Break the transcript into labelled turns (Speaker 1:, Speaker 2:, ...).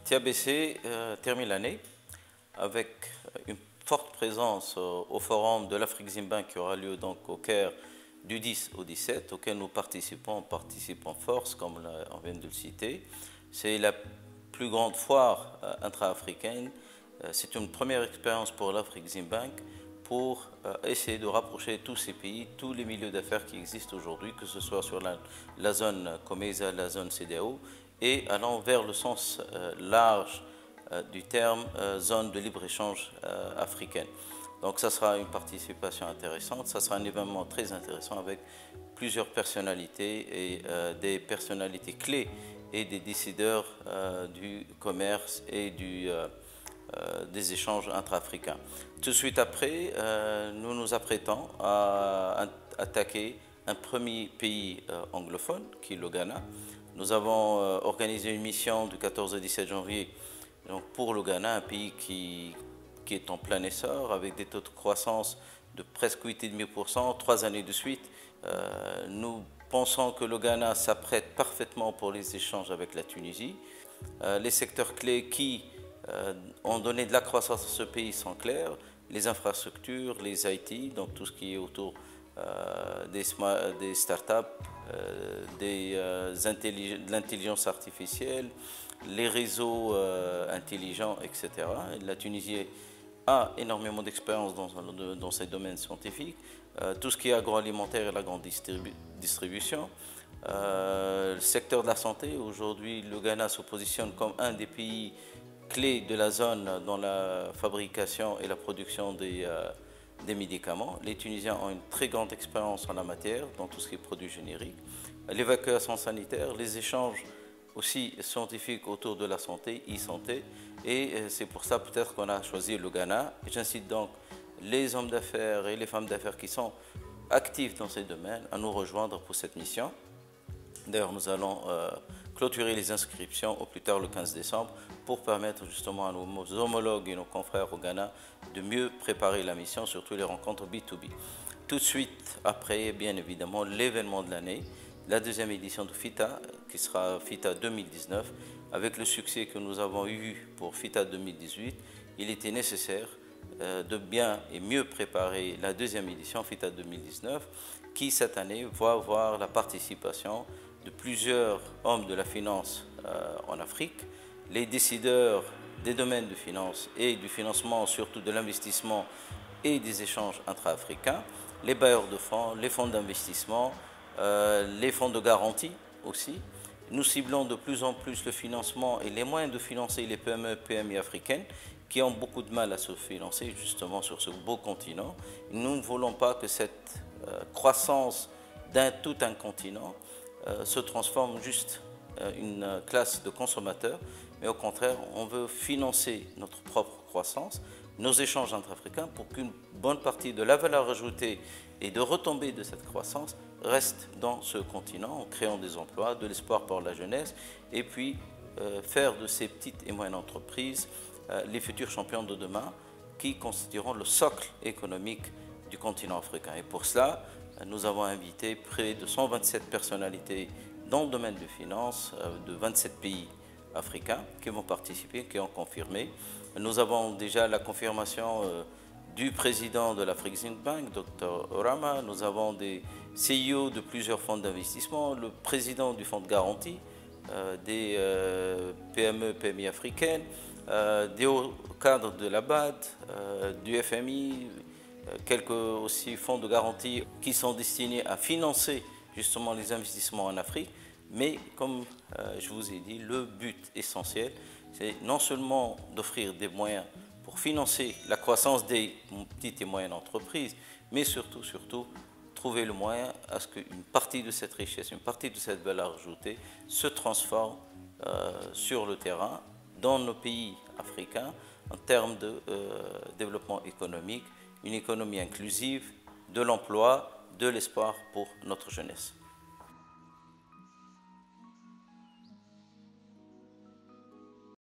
Speaker 1: TABC termine l'année avec une forte présence au forum de l'Afrique Zimbank qui aura lieu donc au Caire du 10 au 17, auquel nous participons, on participe en force, comme on vient de le citer. C'est la plus grande foire intra-africaine. C'est une première expérience pour l'Afrique Zimbank pour essayer de rapprocher tous ces pays, tous les milieux d'affaires qui existent aujourd'hui, que ce soit sur la zone COMESA, la zone CEDEAO, et allant vers le sens large du terme zone de libre-échange africaine. Donc ça sera une participation intéressante, ça sera un événement très intéressant avec plusieurs personnalités et des personnalités clés et des décideurs du commerce et des échanges intra-africains. Tout de suite après, nous nous apprêtons à attaquer un premier pays anglophone, qui est le Ghana. Nous avons organisé une mission du 14 au 17 janvier donc pour le Ghana, un pays qui est en plein essor, avec des taux de croissance de presque 8,5%, 3 années de suite. Nous pensons que le Ghana s'apprête parfaitement pour les échanges avec la Tunisie. Les secteurs clés qui ont donné de la croissance à ce pays sont clairs: les infrastructures, les IT, donc tout ce qui est autour des startups, de l'intelligence artificielle, les réseaux intelligents, etc. La Tunisie a énormément d'expérience dans ces domaines scientifiques. Tout ce qui est agroalimentaire et la grande distribution. Le secteur de la santé, aujourd'hui, le Ghana se positionne comme un des pays clés de la zone dans la fabrication et la production des médicaments. Les Tunisiens ont une très grande expérience en la matière, dans tout ce qui est produits génériques. L'évacuation sanitaire, les échanges aussi scientifiques autour de la santé, e-santé, et c'est pour ça peut-être qu'on a choisi le Ghana. J'incite donc les hommes d'affaires et les femmes d'affaires qui sont actifs dans ces domaines à nous rejoindre pour cette mission. D'ailleurs, nous allons clôturer les inscriptions au plus tard le 15 décembre pour permettre justement à nos homologues et nos confrères au Ghana de mieux préparer la mission, surtout les rencontres B2B. Tout de suite après, bien évidemment, l'événement de l'année, la deuxième édition de FITA, qui sera FITA 2019. Avec le succès que nous avons eu pour FITA 2018, il était nécessaire de bien et mieux préparer la deuxième édition FITA 2019, qui cette année va avoir la participation de plusieurs hommes de la finance en Afrique, les décideurs des domaines de finance et du financement, surtout de l'investissement et des échanges intra-africains, les bailleurs de fonds, les fonds d'investissement, les fonds de garantie aussi. Nous ciblons de plus en plus le financement et les moyens de financer les PME et PMI africaines qui ont beaucoup de mal à se financer justement sur ce beau continent. Nous ne voulons pas que cette croissance tout un continent se transforme juste une classe de consommateurs, mais au contraire, on veut financer notre propre croissance, nos échanges intra-africains, pour qu'une bonne partie de la valeur ajoutée et de retombées de cette croissance reste dans ce continent, en créant des emplois, de l'espoir pour la jeunesse, et puis faire de ces petites et moyennes entreprises les futurs champions de demain qui constitueront le socle économique du continent africain. Et pour cela, nous avons invité près de 127 personnalités dans le domaine de finance de 27 pays africains qui vont participer, qui ont confirmé. Nous avons déjà la confirmation du président de l'Afrique Zimbank, Dr Orama. Nous avons des CEO de plusieurs fonds d'investissement, le président du fonds de garantie, des PME, PMI africaines, des hauts cadres de la BAD, du FMI, quelques aussi fonds de garantie qui sont destinés à financer justement les investissements en Afrique. Mais comme je vous ai dit, le but essentiel, c'est non seulement d'offrir des moyens pour financer la croissance des petites et moyennes entreprises, mais surtout, trouver le moyen à ce qu'une partie de cette richesse, une partie de cette valeur ajoutée se transforme sur le terrain, dans nos pays africains, en termes de développement économique, une économie inclusive, de l'emploi, de l'espoir pour notre jeunesse.